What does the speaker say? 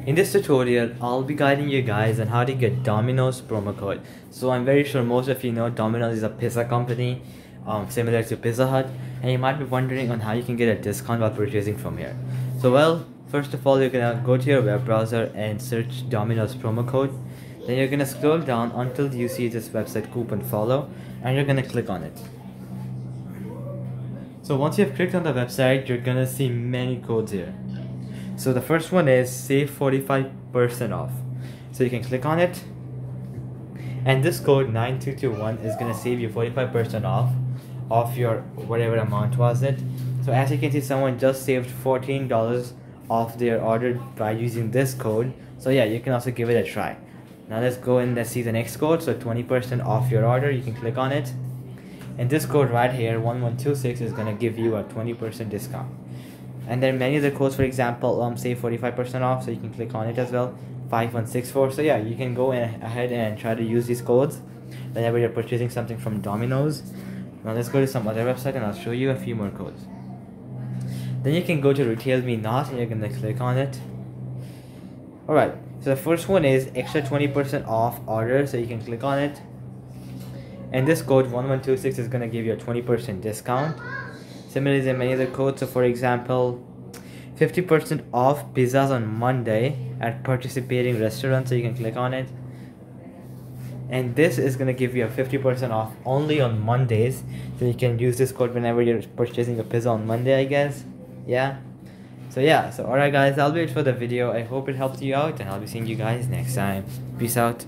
In this tutorial, I'll be guiding you guys on how to get Domino's promo code. So I'm very sure most of you know Domino's is a pizza company similar to Pizza Hut, and you might be wondering on how you can get a discount while purchasing from here. So well, first of all, you're gonna go to your web browser and search Domino's promo code. Then you're gonna scroll down until you see this website coupon follow, and you're gonna click on it. So once you've clicked on the website, you're gonna see many codes here. So the first one is save 45% off. So you can click on it, and this code 9221 is gonna save you 45% off your whatever amount was it. So as you can see, someone just saved $14 off their order by using this code. So yeah, you can also give it a try. Now let's go and let's see the next code. So 20% off your order, you can click on it, and this code right here 1126 is gonna give you a 20% discount. And there are many other codes, for example, save 45% off, so you can click on it as well. 5164. So yeah, you can go ahead and try to use these codes whenever you're purchasing something from Domino's. Now let's go to some other website and I'll show you a few more codes. Then you can go to Retail Me Not and you're gonna click on it. Alright, so the first one is extra 20% off order, so you can click on it. And this code 1126 is gonna give you a 20% discount. Similarly, there are many other codes. So for example, 50% off pizzas on Monday at participating restaurants, so you can click on it. And this is going to give you a 50% off only on Mondays, so you can use this code whenever you're purchasing a pizza on Monday, I guess. Yeah, so alright guys, that'll be it for the video. I hope it helped you out, and I'll be seeing you guys next time. Peace out.